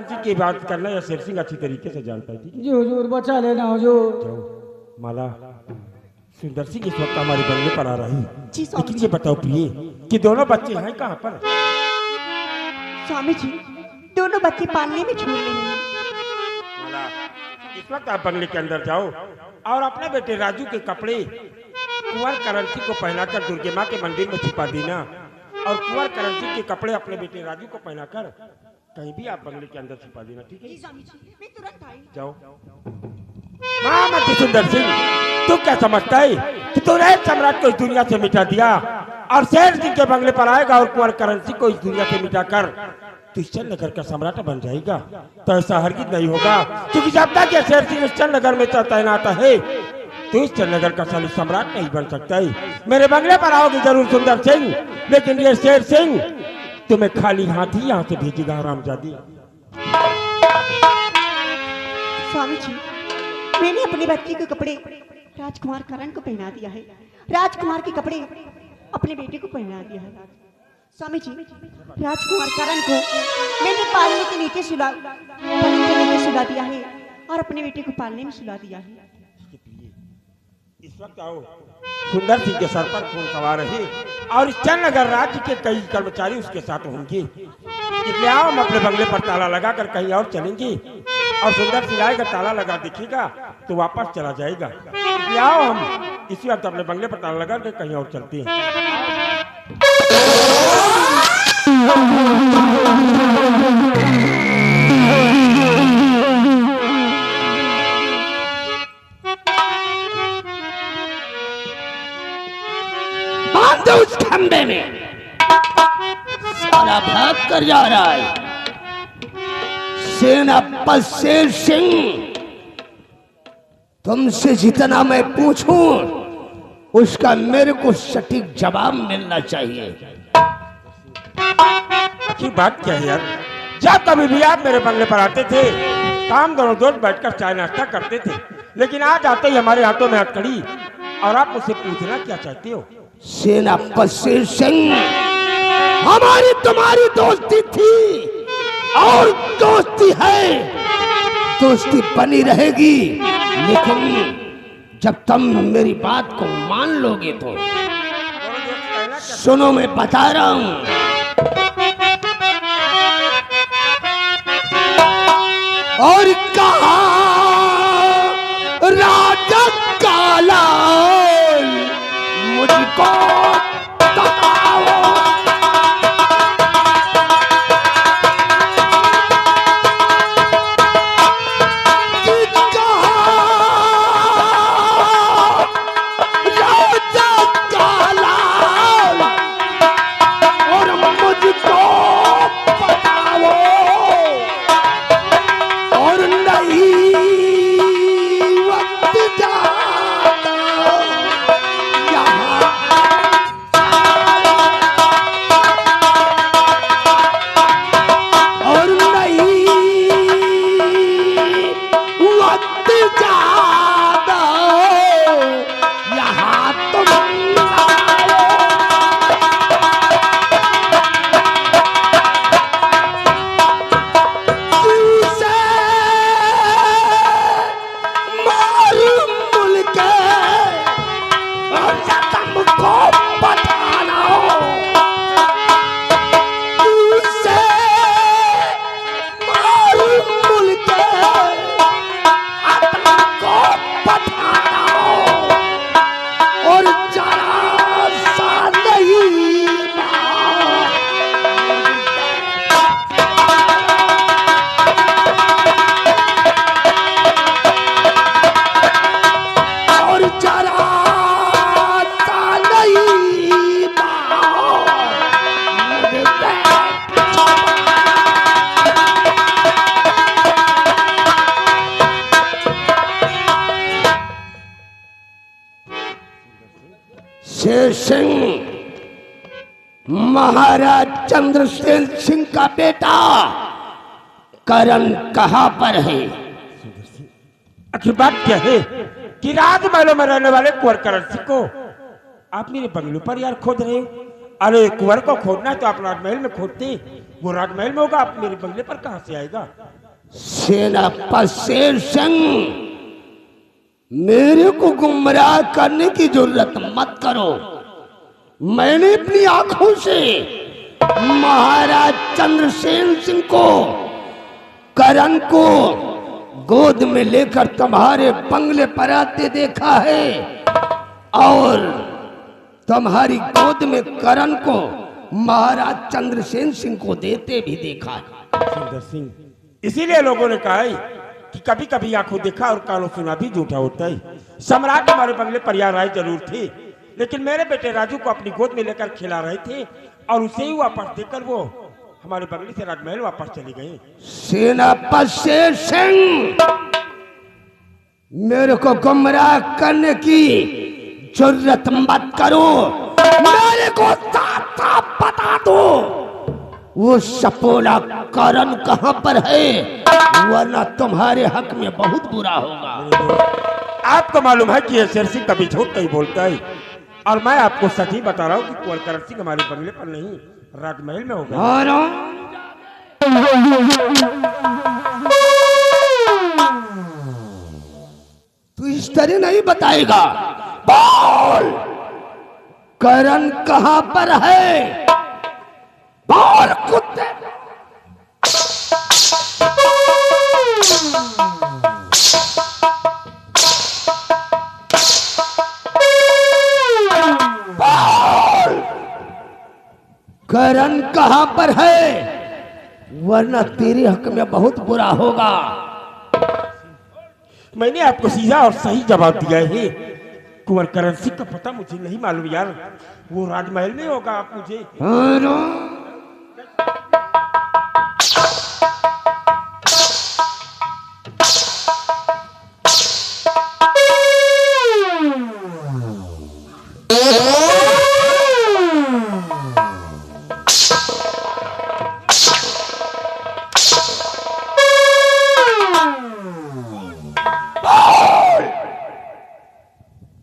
जी की बात करना या शेर सिंह अच्छी तरीके से जानता है, ठीक है? जी हुजूर, बचा लेना हुजूर। जाओ माला, सुंदर सिंह इस वक्त हमारे बंगले पर आ रही, जी स्वामी लेकिन जी। ये बताओ प्रिय कि दोनों बच्चे हैं कहाँ पर? स्वामी जी, दोनों बच्चे पालने में छोड़ रहे हैं। माला, इस वक्त आप बंगले के अंदर जाओ और अपने बेटे राजू के कपड़े कुंवर करण सिंह को पहनाकर दुर्गे माँ के मंदिर में छिपा देना, और कुंवर करण सिंह के कपड़े अपने बेटे राजू को पहनाकर कहीं भी आप बंगले के अंदर छिपा देना, ठीक है? जी स्वामी जी, मैं तुरंत आई। जाओ। महामती सुंदर सिंह, तू क्या समझता है कि तूने एक सम्राट को इस दुनिया से मिटा दिया और शेर सिंह के बंगले पर आएगा और कुंवर करण सिंह को इस दुनिया से मिटाकर तू इस चंद नगर का सम्राट बन जाएगा? तो ऐसा हरगिज नहीं होगा, क्योंकि जब तक ये शेर सिंह इस चंद नगर में तैनात है तो इस चंद नगर का साली सम्राट नहीं बन सकता है। मेरे बंगले पर आओगे जरूर सुंदर सिंह, लेकिन ये शेर सिंह तुम्हें खाली हाथ ही यहाँ से भेजेगा हरामजादी। स्वामी जी, मैंने अपने बच्चे के कपड़े राजकुमार करण को पहना दिया है, राजकुमार के कपड़े अपने बेटे को पहना दिया है। स्वामी जी, राजकुमार करण को मैंने पालने के नीचे सुला दिया है और अपने बेटे को पालने में सुला दिया है। इस वक्त आओ, सुंदर सिंह के सर पर खून सवार है और इस चंद नगर राज्य के कई कर्मचारी उसके साथ होंगे, इसलिए आओ हम अपने बंगले पर ताला लगाकर कहीं और चलेंगे, और सुंदर सिंह आएगा ताला लगा दिखेगा तो वापस चला जाएगा। इसलिए आओ हम इसी वक्त अपने बंगले पर ताला लगा कर कहीं और चलते हैं। बांध उस खंबे में, सारा भाग कर जा रहा है। सेनापति शेर सिंह, तुमसे जितना मैं पूछूं उसका मेरे को सटीक जवाब मिलना चाहिए। अच्छी बात क्या है यार, जब कभी भी आप मेरे बंगले पर आते थे तो हम दोनों दोस्त बैठकर चाय नाश्ता करते थे, लेकिन आज आते ही हमारे हाथों में हथकड़ी और आप मुझसे पूछना क्या चाहते हो? सेनापति शेर सिंह, हमारी तुम्हारी दोस्ती थी और दोस्ती है, दोस्ती बनी रहेगी, लेकिन जब तुम मेरी बात को मान लोगे तो सुनो, मैं बता रहा हूं। और कहा राजा काला मुझको बताओ, शेर सिंह महाराज चंद्रसेन सिंह का बेटा करण कहां पर है? आखिर बात क्या है कि राजमहलों में रहने वाले कुंवर करण सिंह को आप मेरे बंगलों पर यार खोज रहे हो? अरे कुंवर को खोदना है तो आप राजमहल में खोदते, वो राजमहल में होगा, आप मेरे बंगले पर कहां से आएगा? सेनापति शेर सिंह, मेरे को गुमराह करने की जरूरत मत करो। मैंने अपनी आंखों से महाराज चंद्रसेन सिंह को, करण को गोद में लेकर तुम्हारे बंगले पर आते देखा है, और तुम्हारी गोद में करण को महाराज चंद्रसेन सिंह को देते भी देखा है। सुंदर सिंह, इसीलिए लोगों ने कहा है कि कभी कभी आंखों देखा और कानों सुना भी झूठा होता है। सम्राट हमारे बंगले पर यहाँ आए जरूर थे, लेकिन मेरे बेटे राजू को अपनी गोद में लेकर खिला रहे थे और उसे ही वापस देकर वो हमारे बंगले से राजमहल वापस चले गए। सेनापति शेर सिंह, मेरे को गुमराह करने की जरूरत मत करो। मेरे को साफ साफ बता दो वो सपोला करण कहां पर है, वरना तुम्हारे हक में बहुत बुरा होगा। आपको मालूम है कि ये शेर सिंह कभी झूठ नहीं बोलता है, और मैं आपको सच ही बता रहा हूँ कि कुंवर करण सिंह हमारे बंगले पर नहीं, राजमहल में होगा। तू इस तरह नहीं बताएगा। बोल, करण कहां पर है? बोल कुत्ते। बोल, करण कहां पर है, वरना तेरे हक में बहुत बुरा होगा। मैंने आपको सीधा और सही जवाब दिया है। कुंवर करण सिंह का पता मुझे नहीं मालूम यार, वो राजमहल में होगा। आप मुझे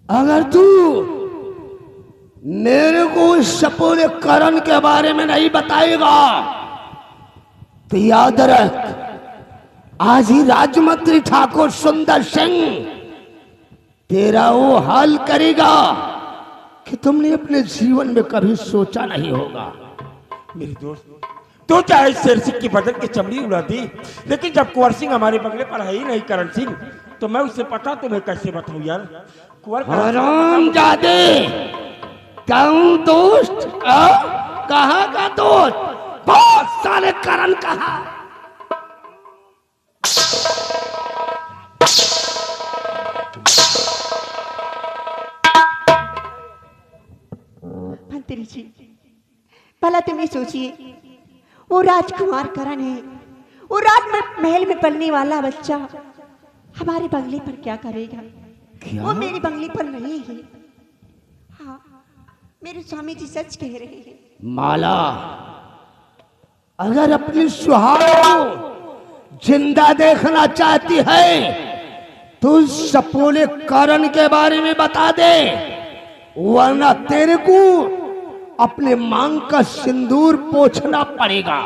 अगर तू मेरे को उस सपोले करण के बारे में नहीं बताएगा तो याद रख, आज ही राजमंत्री ठाकुर सुंदर सिंह तेरा वो हाल करेगा कि तुमने अपने जीवन में कभी सोचा नहीं होगा। मेरे दोस्त, तो चाहे शेर सिंह की बदन की चमड़ी उड़ा दी, लेकिन जब कुंवर सिंह हमारे बंगले पर है ही नहीं करण सिंह, तो मैं उससे पता तुम्हें कैसे बताऊं यार। कुंवर हरामजादे, कौन दोस्त? कहाँ का दोस्त? बहुत सारे करण कहा। मंत्री जी, भला तुम सोचिए, वो राजकुमार करण है, वो राजमहल में पलने वाला बच्चा हमारे बंगले पर क्या करेगा? क्या? वो मेरे बंगले पर नहीं है। हाँ, मेरे स्वामी जी सच कह रहे हैं। माला, अगर अपनी सुहाग को जिंदा देखना चाहती है तो सपोले करण के बारे में बता दे, वरना तेरे को अपने मांग का सिंदूर पोंछना पड़ेगा।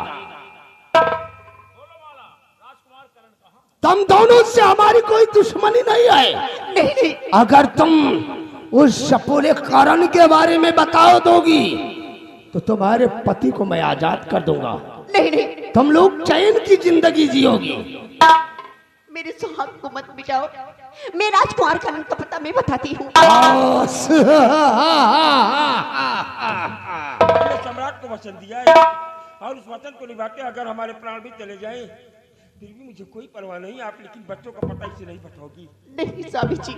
तुम दोनों से हमारी कोई दुश्मनी नहीं है। नहीं, अगर तुम उस सपोले करण के बारे में बता दोगी तो तुम्हारे पति को मैं आजाद कर दूंगा। नहीं, तुम लोग चैन की जिंदगी जियोगी। मेरे सुहाग को मत मिटाओ। मैं राजकुमार करण का पता मैं बताती हूँ। सम्राट को वचन दिया है और उस वचन को निभाते अगर हमारे प्राण भी चले जाएं, फिर भी मुझे कोई परवाह नहीं। आप लेकिन बच्चों का पता इसे नहीं बताओगी। नहीं स्वामी जी,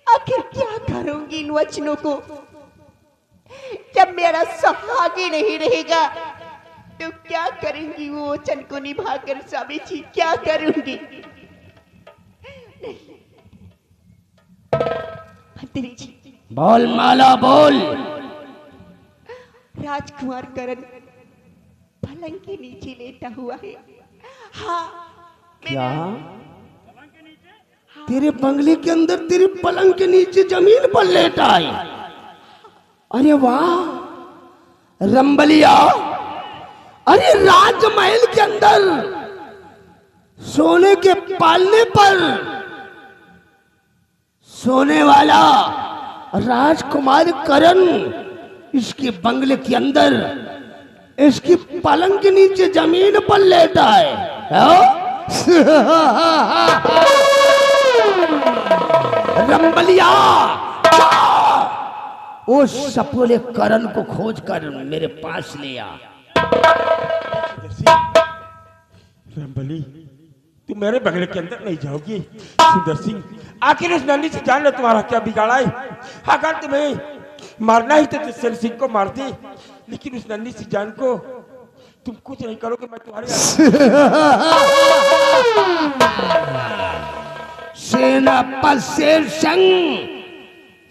आखिर क्या करूंगी इन वचनों को? जब मेरा सुहाग ही नहीं रहेगा तो क्या करूंगी वो वचन को निभाकर? स्वामी जी, क्या करूंगी? मंत्री जी, बोल माला, बोल। राजकुमार करण पलंग के नीचे लेटा हुआ है। हाँ, क्या? तेरे बंगले के अंदर तेरे पलंग के नीचे जमीन पर लेटा है? अरे वाह, रंबलिया, अरे राजमहल के अंदर सोने के पालने पर सोने वाला राजकुमार करण इसके बंगले के अंदर इसकी पलंग के नीचे जमीन पर लेटा है। रंबलिया, उस सपोले करण को खोज कर मेरे पास ले आ। रंबली, तुम मेरे बंगले के अंदर नहीं जाओगी। सुंदर सिंह, आखिर उस नन्ही से जान ले तुम्हारा क्या बिगाड़ा है। अगर तुम्हें मारना ही तो शेर सिंह को मार दे, लेकिन उस नन्ही सी जान को तुम कुछ नहीं करोगे। मैं तुम्हारे सेनापति शेर सिंह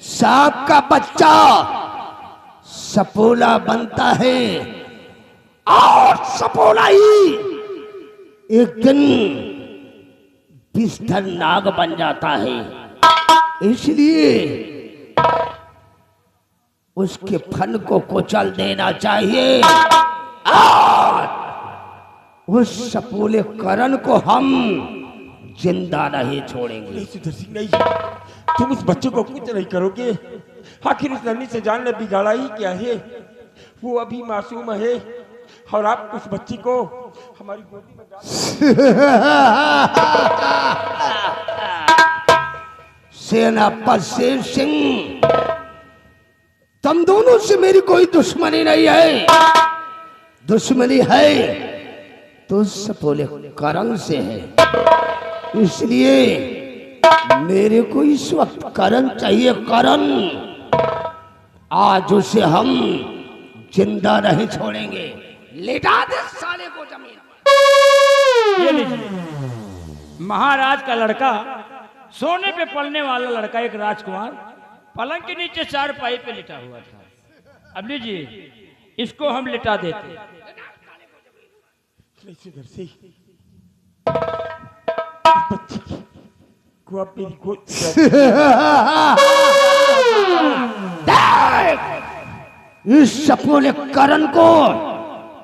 सांप का बच्चा सपोला बनता है और सपोला ही एक दिन विषधर नाग बन जाता है। इसलिए उसके फन को कुचल देना चाहिए और उस सपोले करण को हम जिंदा नहीं छोड़ेंगे। नहीं सुंदर सिंह, नहीं, तुम उस बच्चे को कुछ नहीं करोगे। आखिर उस नन्ही से जान ले बिगाड़ा ही क्या है। वो अभी मासूम है और आप उस बच्ची को हमारी गोदी में सेनापति शेर सिंह, तुम दोनों से मेरी कोई दुश्मनी नहीं है। दुश्मनी है तो सपोले करण से है। इसलिए मेरे को इस वक्त करण चाहिए। करण, आज उसे हम जिंदा नहीं छोड़ेंगे। लेटा दे साले को जमीन पर। ये लीजिए, महाराज का लड़का, सोने पे पलने वाला लड़का, एक राजकुमार पलंग के नीचे चारपाई पे लेटा हुआ था। अब लीजिए, इसको हम लिटा देते। सुंदर सिंह, बच्ची को आप मेरी गोद इस सपोले करण को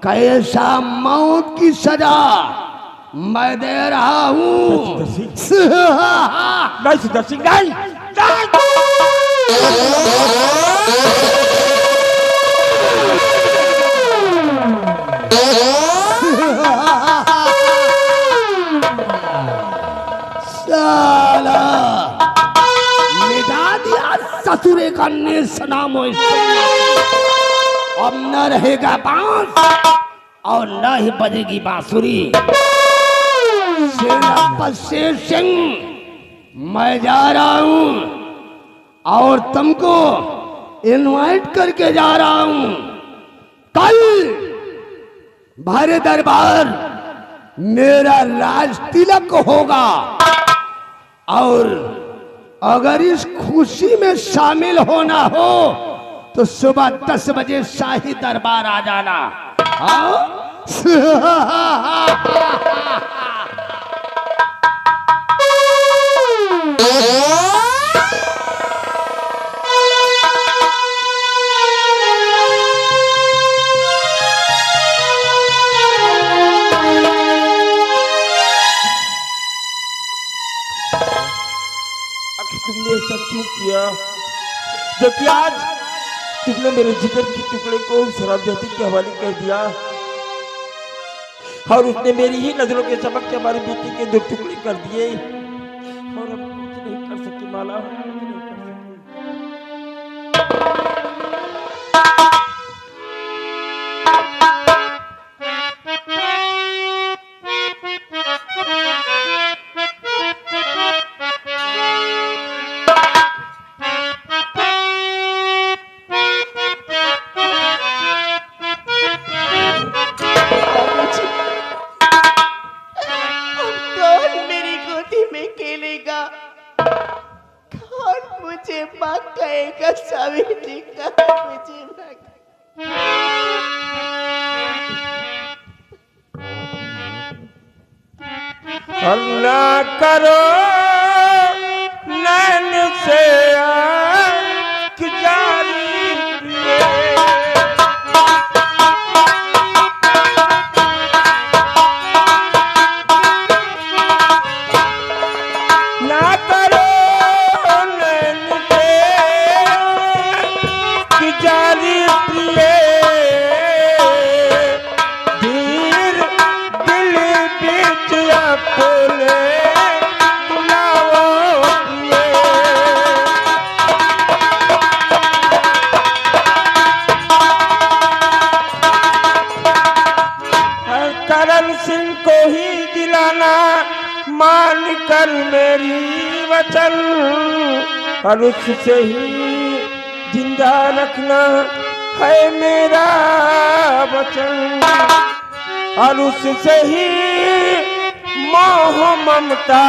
कैसा मौत की सजा मैं दे रहा हूँ। नहीं सुंदर सिंह, नहीं, साला मिटा दिया ससुरे का नेसनाम। अब न रहेगा बांस और न ही बजेगी बांसुरी। सेनापति शेर सिंह, मैं जा रहा हूं और तुमको इनवाइट करके जा रहा हूं। कल भारे दरबार मेरा राज तिलक होगा और अगर इस खुशी में शामिल होना हो तो सुबह 10 बजे शाही दरबार आ जाना। तुमने ऐसा क्यों किया? जबकि आज तुमने मेरे जिगर के टुकड़े को शराबजादी के हवाले कर दिया और उसने मेरी ही नजरों के चमक के हमारी बेटी के 2 टुकड़े कर दिए और अब कुछ नहीं कर सकी माला, कुछ नहीं कर अल्लाह करो नैन से आँख जारी बीच अपने बुलाओ प्रिय। करण सिंह को ही दिलाना मान कर मेरी वचन, और उससे ही जिंदा रखना है मेरा वचन, और उससे ही मोह ममता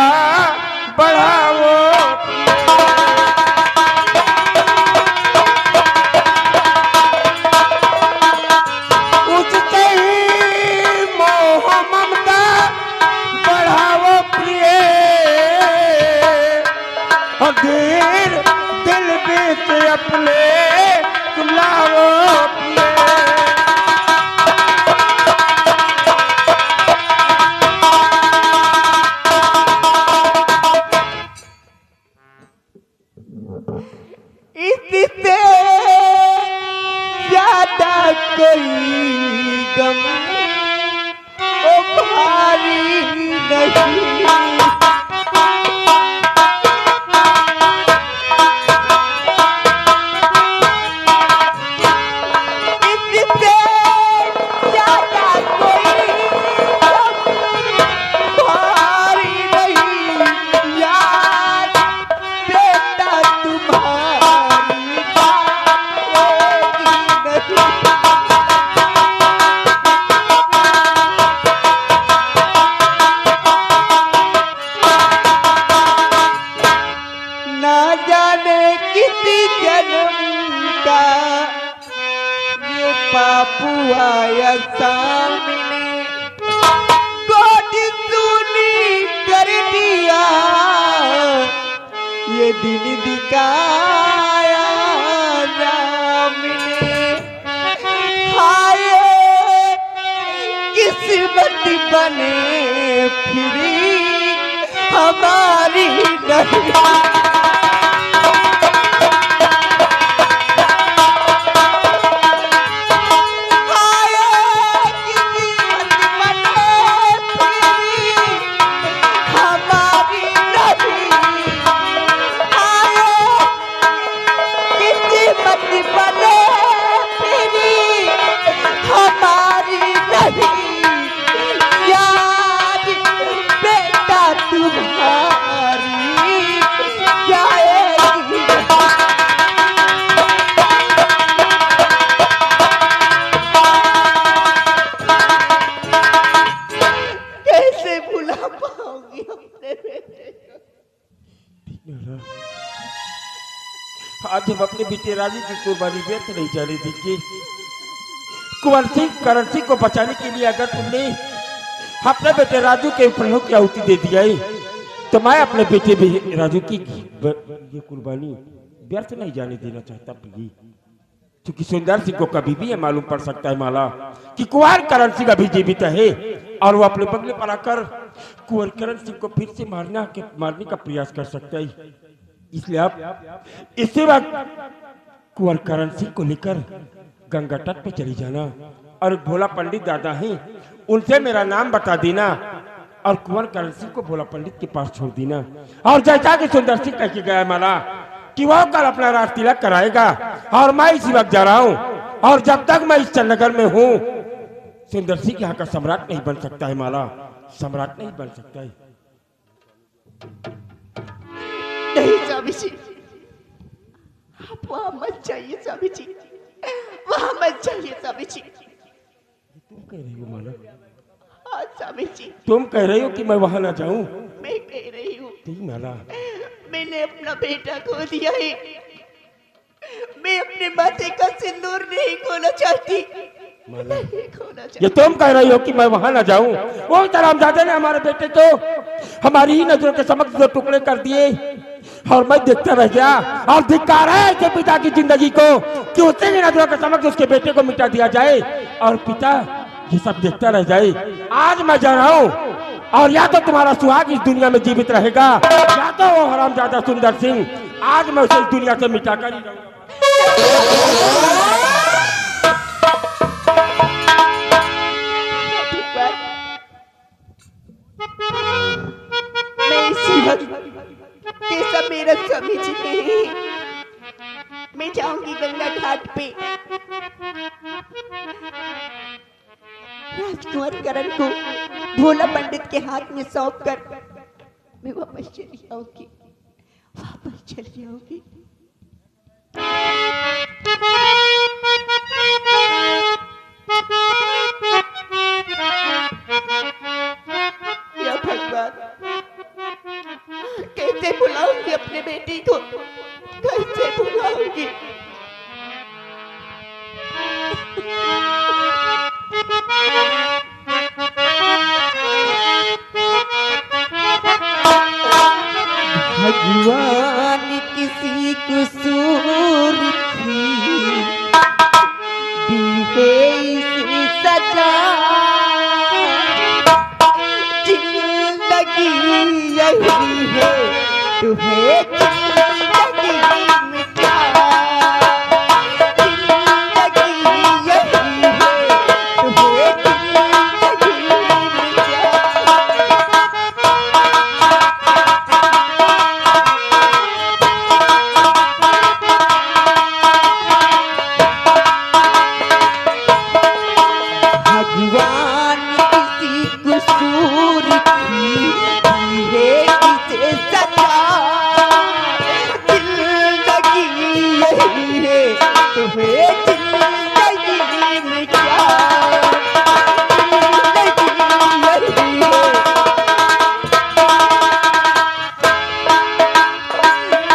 बढ़ाओ। उससे ही मोह ममता बढ़ाओ प्रिय, और दिल बीच अपने बुलाओ प्रिय। इससे ज्यादा कोई गम ओ भारी नहीं। इससे ज्यादा कोई गम भारी नहीं, यार बेटा तुम्हारी जाएगी नहीं। ना जाने किसी जन्म का ये पाप आया सामने, कोट सुनी कर दिया ये दिन दिखाया राम ने। हाय किस्मत बने फिरी हमारी नहीं। कैसे भुला पाऊंगी अपने बेटे को? आज हम अपने बेटे राजू की कुर्बानी व्यर्थ नहीं जाने देंगे। कुंवर सिंह करण सिंह को बचाने के लिए अगर तुमने अपने बेटे राजू के प्राणों की आहुति दे दिया है, तो मैं अपने बेटे भी राजू की ये कुर्बानी व्यर्थ नहीं जाने देना चाहता प्रिय। क्योंकि सुंदर सिंह को कभी भी ये मालूम पड़ सकता है माला कि कुंवर करण सिंह अभी जीवित है, और वो अपने बंगले पर आकर कुंवर करण सिंह को फिर से मारने का प्रयास कर सकता है। इसलिए आप इसी वक्त कुंवर करण सिंह को लेकर गंगा तट पे चली जाना, और भोला पंडित दादा हैं उनसे मेरा नाम बता देना, और कुंवर करण सिंह को भोला पंडित के पास छोड़ देना। और जैसा कि सुंदर सिंह कह के गया माला कि वो कल अपना राज तिलक कराएगा, और मैं इसी वक्त जा रहा हूँ, और जब तक मैं इस चंडीगढ़ में हूँ सुंदर सिंह यहाँ का सम्राट नहीं बन सकता है माला, सम्राट नहीं बन सकता है। नहीं स्वामी जी, आप वहां मत जाइए स्वामी जी, वहां मत जाइए स्वामी जी। तुम कह रही हो माला? हाँ स्वामी जी, तुम कह रही हो कि मैं वहां ना जाऊं? मैं कह रही हूँ ठीक माला, मैंने अपना बेटा खो दिया है, मैं अपने माथे का सिंदूर नहीं खोना चाहती, माला नहीं खोना ये चाहती। तुम कह रही हो कि मैं वहां ना जाऊं? वो हरामजादे ने हमारे बेटे को हमारी ही नजरों के समक्ष दो टुकड़े कर दिए, और मैं देखता रह गया। और धिक्कार है ऐसे पिता की जिंदगी को कि उससे की नजरों के समक्ष उसके बेटे को मिटा दिया जाए, और पिता ये सब देखता रह जाए। आज मैं जा रहा हूँ, और या तो तुम्हारा सुहाग इस दुनिया में जीवित रहेगा, या तो वो हरामजादा सुंदर सिंह आज मैं उसे इस दुनिया से मिटा कर ही रहूंगा। मैं इसी वक्त ये सब मेरा स्वामी जी ने मैं जाऊंगी गंगा घाट पे राजकुमार करण को भोला पंडित के हाथ में सौंप कर मैं वापस चली आऊंगी, वापस चली आऊंगी। या भगवान, कैसे बुलाऊंगी अपने बेटी को, कैसे बुलाऊंगी? भगवान किसी कसूर की दी है इसे सजा, जिंदगी यही है तुम्हें जिंदगी मिटा, जिंदगी यही है तुम्हें जिंदगी मिटा। भगवान किसी कसूर की दी है इसे सजा, जिंदगी यही है तुम्हें जिंदगी मिटा, जिंदगी यही है।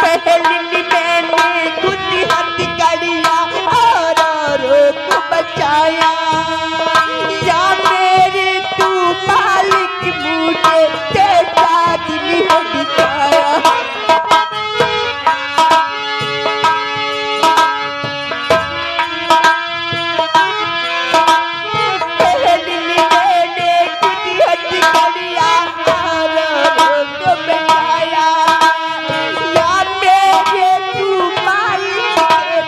पहली मैंने खुद हथकड़ियाँ औरों को बचाया, या मेरे तू मालिक मुझे तेरा दिल है दिखाया। पहली मैंने खुद हथकड़ियाँ औरों को बचाया, या मेरे तू मालिक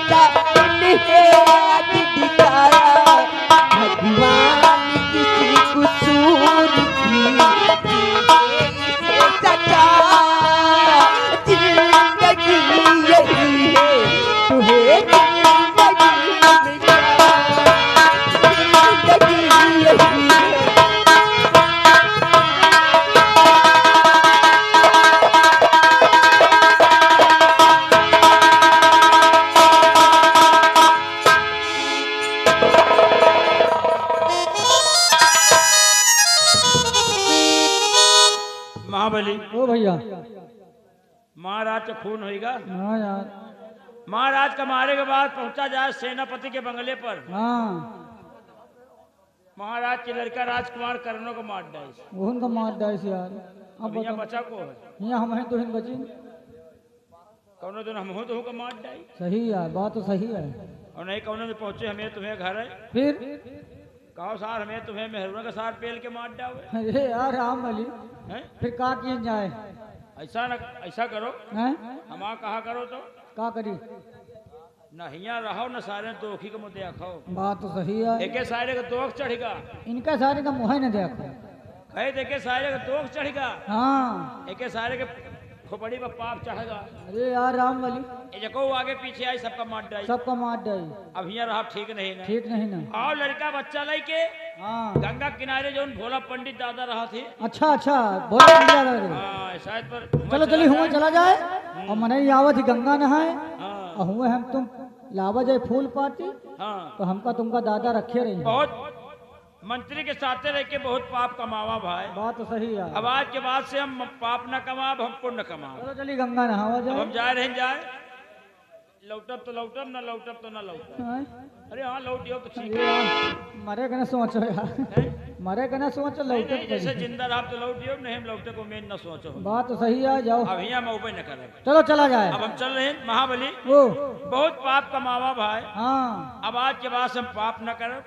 तेरा दिल है आज दिखाया। भगवान किसी कसूर की इसे सजा, जिंदगी यही है तुम्हें जिंदगी मिटा, जिंदगी यही है। महाबली ओ भैया। महाराज का खून होएगा। हाँ यार। महाराज का मारे के बाद पहुंचा जाए सेनापति के बंगले पर। हाँ महाराज की लड़का राजकुमार कर्णों को मार डाई। उनका मार डाइस यार। अब अब यहाँ बताओ, बचा को है यहाँ हम हैं तो हिन बची। कौनो दिन हम हो तो का मार डाई सही है, बात तो सही है। और नहीं कौनो में पहुंचे हमें तुम्हें घर है फिर कहो सार हमें तुम्हें मेहरुआ का सार पेल के मार डावे अरे यार राम अली, हैं? फिर का किए जाए? ऐसा न ऐसा करो हैं? हमारा कहा करो तो का करी? न हिया रहो न सारे दोखी को मुझे देखो बात तो सही है। एके सारे का दोख चढ़ेगा इनका सारे का मुँह न देखो। कहे देखे सारे का दोख चढ़ेगा हाँ एके सारे के खोपड़ी पर पाप चढ़ेगा। अरे यार राम अली, ये जको आगे पीछे आई सबका मार डाई सबका मार डाई। अब हिया रहा ठीक नहीं ना ठीक नहीं ना। और लड़का बच्चा लाई के हाँ गंगा किनारे जो भोला पंडित दादा रहा थे अच्छा अच्छा, बहुत बढ़िया लग रही। हाँ, शायद पर चलो चलिए हुआ चला जाए और मने आवत ही गंगा नहाए हाँ और हुए हम तुम लावा जाए फूल पाती हाँ तो हमका तुमका दादा रखे रही। बहुत मंत्री के साथ रह के बहुत पाप कमावा भाई। बात तो सही है। अब आज के बाद से हम पाप न कमाब हम पुण्य कमाब। चलो चलिए गंगा नहावा अब जाए। हम जाए रहे जाए लौटब तो लौटब न लौटब तो न लौटब। हैं? अरे हाँ लौटियो तो ठीक अरे है यार, मरे का ना सोचो यार, हैं? मरे का ना सोचो नहीं लौटे नहीं जैसे जिंदा रहा तो लौटियो नहीं हम लौटे को मेन न सोचो। बात तो सही है, जाओ अब यहाँ मैं उपाय न करे। चलो चला जाए। अब हम चल रहे हैं महाबली ओ बहुत पाप कमावा भाई। हाँ अब आज के बाद से हम पाप न करें।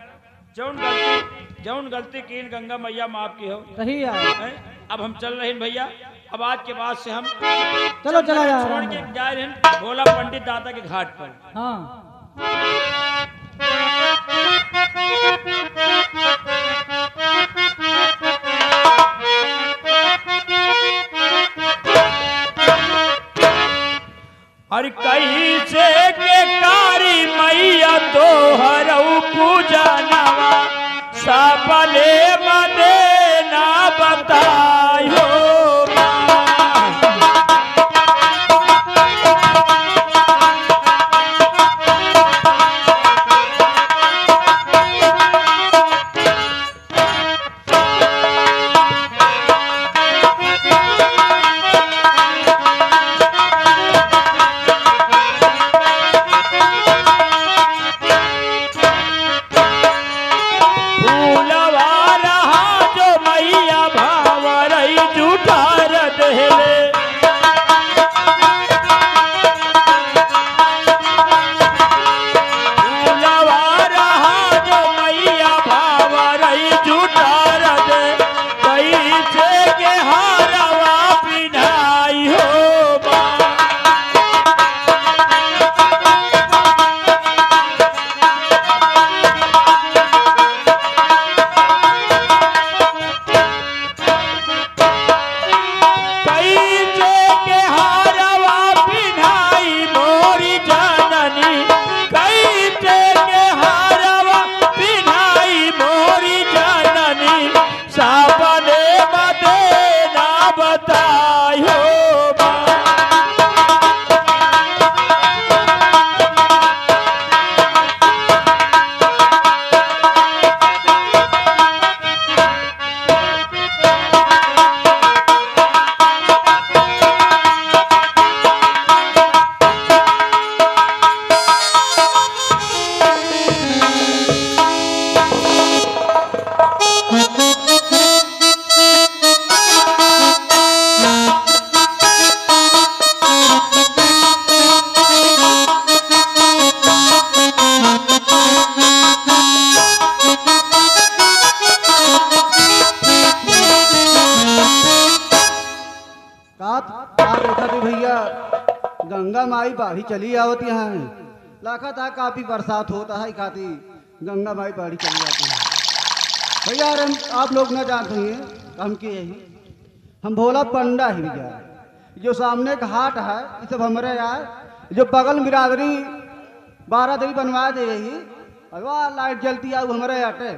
जौन गलती की गंगा मैया माफ की हो सही है। हैं? अब हम चल रहे हैं भैया। अब आज के बाद से हम चलो चला जाए छोड़ आराम के से। जा रहे हैं भोला पंडित दादा के घाट पर। हाँ जुठार देले गंगा माई बाढ़ी चली आवत यहाँ लाखा था काफी बरसात होता है खाती गंगा माई बाढ़ी चली आती है भैया। यार आप लोग न जानते हैं हम के यही हम भोला पंडा ही भैया। जो सामने घाट है ये सब हमारे यार जो बगल बिरादरी 12 दिन बनवा दे यही वाह लाइट जलती है वो हमारे आटे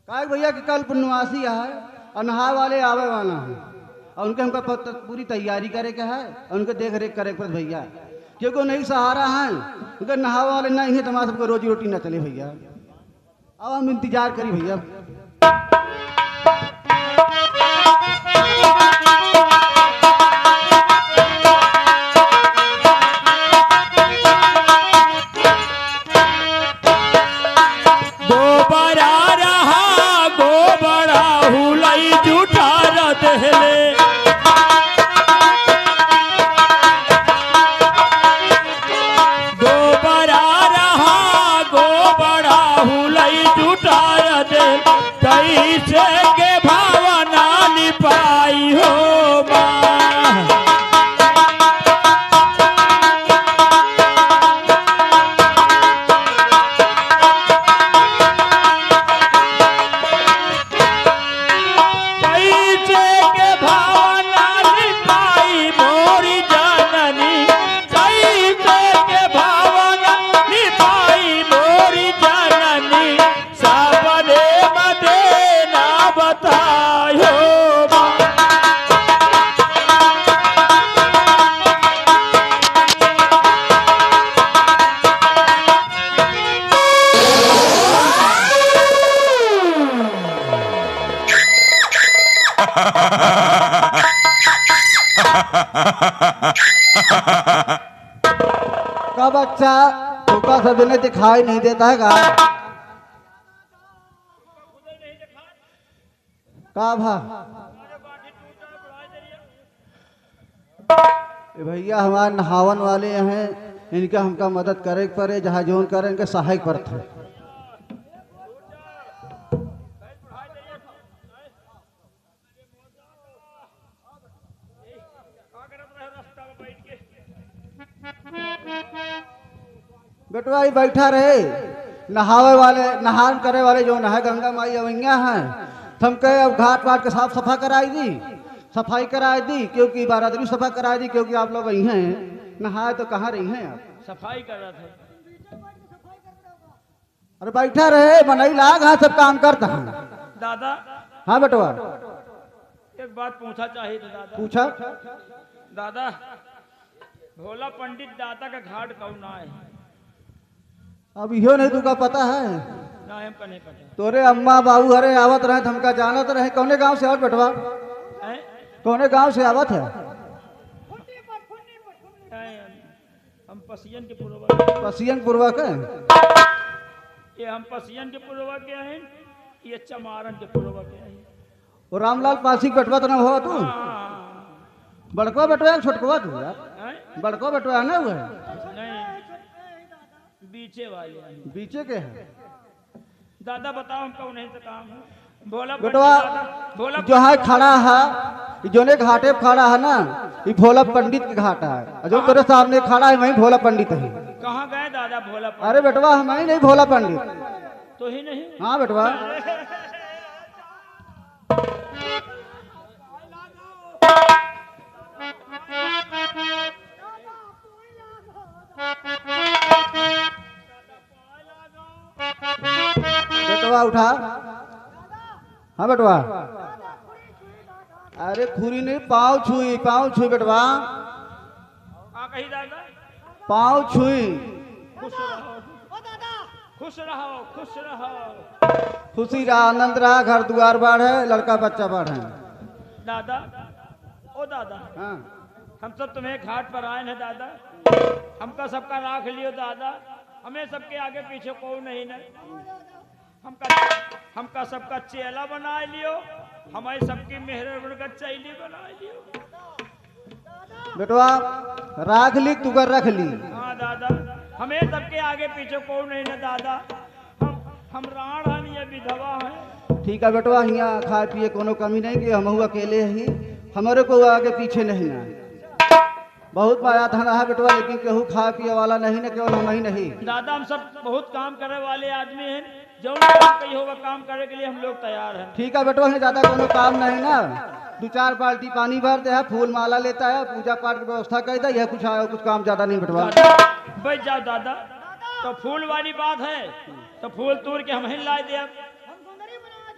का भैया कि कल पूर्णवासी है और नहा वाले आवे वाला है और उनके हमको पूरी तैयारी करे के है और उनके देख रेख करे पर भैया क्योंकि नहीं सहारा है उनके नहावा वाले नहीं है तो हमारा सबको रोजी रोटी ना चले भैया। अब हम इंतजार करी भैया। का बच्चा धोखा सब ने दिखाई नहीं देता है का भा भैया हमारे नहावन वाले हैं इनका हमका मदद करे पड़े जहाँ जोन करे इनके सहायक पड़ते हैं। बेटवा ही बैठा रहे नहावे वाले नहान करे वाले जो नहा गंगा माई अवैया हैं हम कहे अब घाट वाट के साफ सफा कराई दी सफाई कराई दी क्योंकि बारादरी सफा कराई दी क्योंकि आप लोग वही हैं नहाए तो कहाँ रही हैं आप सफाई कर रहा था। अरे बैठा रहे मनई लाग हाँ सब काम करता है दादा। हाँ बेटवा एक बात पूछा चाहिए था दादा। पूछा दादा भोला पंडित दाता का घाट कौन है? अब यो नहीं तुका पता है ना हमका नहीं पता। तोरे अम्मा बाबू हरे आवत रहे हमका जानत रहे कौने गांव से आवत बेटवा कौने गांव से आवत है? हम पसियन के पूर्वक। पसियन पूर्वक है ये हम पसियन के पूर्वक के हैं ये चमारन के पूर्वक के हैं। वो रामलाल पासी बटवा तो ना हुआ तू बड़कवा बटवा है छोटकवा तू यार हैं? बड़कवा बटवा है ना वो है नहीं बीचे वाले हैं। बीचे के है दादा बताओ हमको नहीं तो काम है भोला बटवा भोला जो है खड़ा है ये जोने घाटे पे खड़ा है ना ये भोला पंडित के घाटा है और जो तेरे सामने खड़ा है वही भोला पंडित है कहाँ गए दादा भोला अरे बेटवा हम ही नहीं भोला पंडित तो ही नहीं हाँ बेटवा बेटवा उठा हाँ बेटवा अरे खुरी नहीं पाँव छुई बेटवा हाँ कही दादा पाँव छुई खुश रहो खुश रहो खुशी रहा आनंद रहा घर द्वार बाढ़ है लड़का बच्चा बाढ़ है दादा ओ दादा हाँ हम सब तुम्हें घाट पर आए हैं दादा हमका सबका राख लियो दादा हमें सबके आगे पीछे कोई नहीं न हमका सबका चेला बना लियो हमारी सबकी मेहर का चैली बना लियो बेटवा राख ली तू कर रख ली हाँ दादा हमें सबके आगे पीछे कोई नहीं न दादा हम राण हन ये विधवा है ठीक है बेटवा यहाँ खाए पिए कोनो कमी नहीं कि हम अकेले ही हमारे को आगे पीछे नहीं ना बहुत माया धन है बेटवा लेकिन केहू खाए पिए वाला नहीं ना केवल हम ही नहीं दादा हम सब बहुत काम करे वाले आदमी हैं जो कही होगा काम करने के लिए हम लोग तैयार हैं ठीक है बेटवा यहाँ ज्यादा कोनो काम नहीं ना 2-4 बाल्टी पानी भर दे है फूल माला लेता है पूजा पाठ की व्यवस्था कर दे यह कुछ काम ज्यादा नहीं बेटवा बैठ जाओ दादा तो फूल वाली बात है तो फूल तोड़ के हम ही ला दे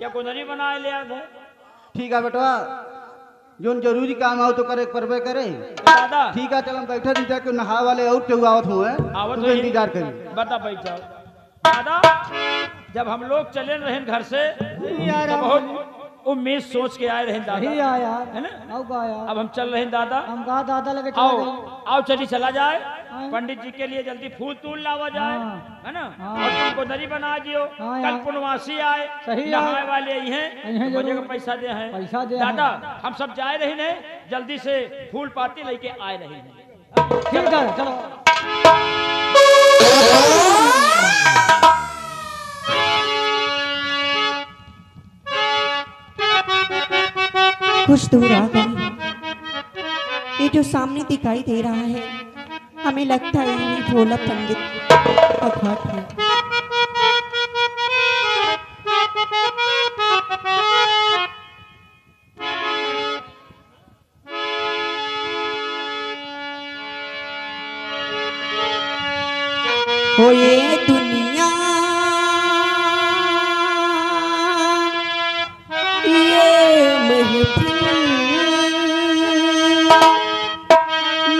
या कुंदरी बना ले आए ठीक है बेटवा जो जरूरी काम हो तो करे परवे करे दादा ठीक है चल हम बैठे दीजिए कि नहा वाले और केहू आवत हुए आवत तो हुई। इंतजार करी बता बैठ जाओ दादा जब हम लोग चले रहे घर से तो बहुत उम्मीद सोच के आए रहे दादा सही आया है ना आओ गा यार अब हम चल रहे हैं दादा हम कहा दादा लगे चले आओ गए। आओ चली चला जाए हाँ। पंडित जी के लिए जल्दी फूल तूल लावा जाए हाँ। है ना हाँ। और तुमको दरी बना दियो हाँ कल यार। पुनवासी आए सही नहाए है। वाले ही हैं हैं मुझे जरूर। का पैसा दे हैं पैसा दे दादा हैं। हम सब जाए रहे हैं जल्दी से फूल पाती लेके आए रहे हैं ठीक है चलो कुछ दूर आ गई ये जो सामने दिखाई दे रहा है हमें लगता है ये भोला पंडित का घाट है हो ये दुनिया ये महफिल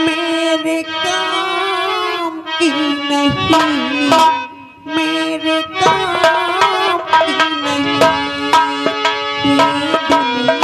मेरे काम की नहीं मेरे काम की नहीं ये दुनिया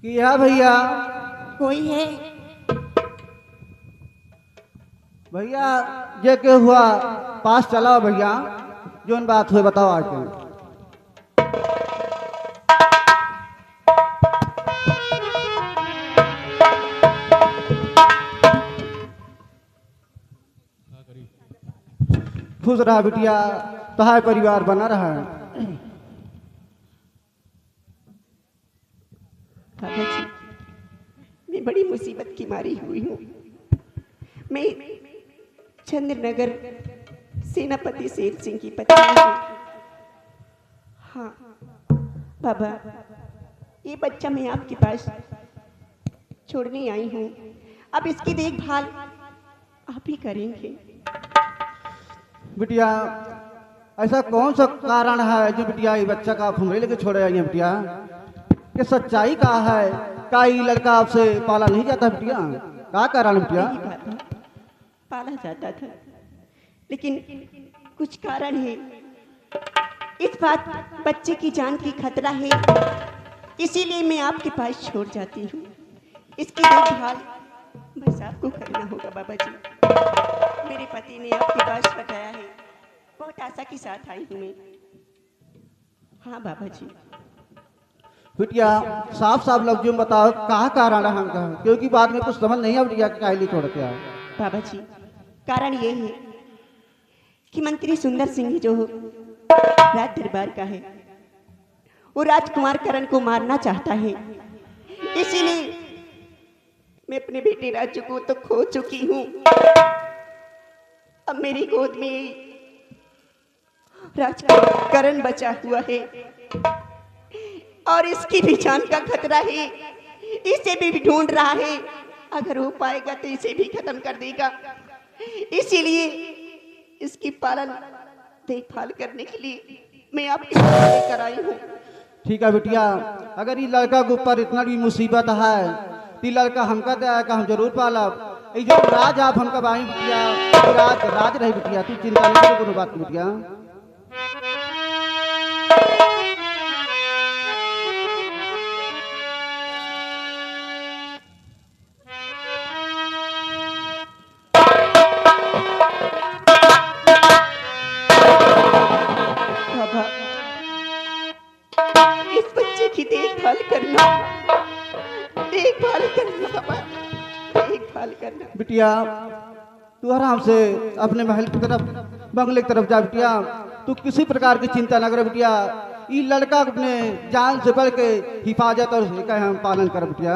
किया भैया? कोई है? भैया ये के हुआ पास चलाओ भैया, जोन बात हुई बताओ आके। खुश रहा बिटिया, तहार परिवार बना रहा है। बाबा जी, मैं बड़ी मुसीबत की मारी हुई हूँ। मैं चंद्रनगर सेनापति शेर सिंह की पत्नी हूँ। हाँ बाबा, ये बच्चा मैं आपके पास छोड़ने आई हूँ। अब इसकी देखभाल आप ही करेंगे। बिटिया ऐसा कौन सा कारण है जो बिटिया ये बच्चा का आप हमरे लेके छोड़े आई हैं बिटिया? ये सच्चाई का है? का ये लड़का आपसे पाला नहीं जाता बिटिया? क्या कारण बिटिया? नहीं बाबा, पाला जाता था, लेकिन कुछ कारण है। इस बात बच्चे की जान की खतरा है, इसीलिए मैं आपके पास छोड़ जाती हूँ। इसकी देखभाल बस आपको करना होगा बाबा जी। मेरे पति ने आपके पास बताया है, बहुत आशा के साथ आई हूँ मैं। हाँ बाबा जी। बिटिया साफ साफ लफ्जों में बताओ कहा कारण है हमका, क्योंकि बाद में कुछ समझ नहीं आ बिटिया कि काहे लिए छोड़ते आओ। बाबा जी, कारण ये है कि मंत्री सुंदर सिंह जो राज दरबार का है, वो राजकुमार करण को मारना चाहता है। इसीलिए मैं अपने बेटे राजू को तो खो चुकी हूँ, अब मेरी गोद में राजकुमार करण बचा हुआ है और इसकी भी जान का खतरा है। इसे भी ढूंढ रहा है, अगर हो पाएगा तो इसे भी खत्म कर देगा। इसीलिए इसकी पालन देखभाल करने के लिए मैं आपके साथ लेकर आई हूँ। ठीक है बिटिया, अगर ये लड़का के ऊपर इतना भी मुसीबत है तो लड़का हमका दया का हम जरूर पालब। ये जो राज आप हमका बाई बिटिया, राज राज रही बिटिया, तू चिंता नहीं करो कोनो बात की बिटिया। बाबा, इस बच्चे की देखभाल करना बाबा, देखभाल करना। बिटिया तू आराम से अपने महल की तरफ, बंगले की तरफ जा बिटिया। तू किसी प्रकार की चिंता न कर बिटिया। ये लड़का अपने जान से बढ़ के हिफाजत और हम पालन कर बिटिया।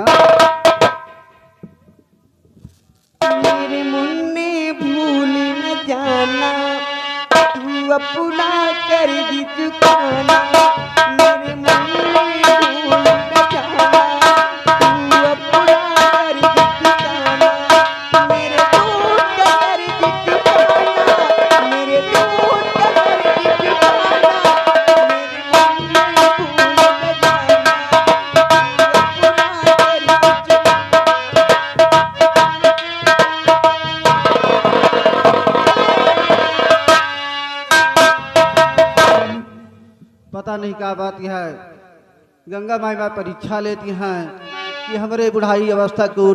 मेरे मुन्ने भूल न जाना, तू अपना कर दी चुकाना। मेरे मुन्ने भूल न जाना, तू अपना कर दी चुकाना। मेरे दूध का कर दी चुकाना, मेरे दूध का कर दी चुकाना। मेरे मुन्ने भूल न जाना, तू अपना कर दी चुकाना। पता नहीं क्या बात यह है, गंगा माई माँ परीक्षा लेती हैं कि हमारे बुढ़ाई अवस्था को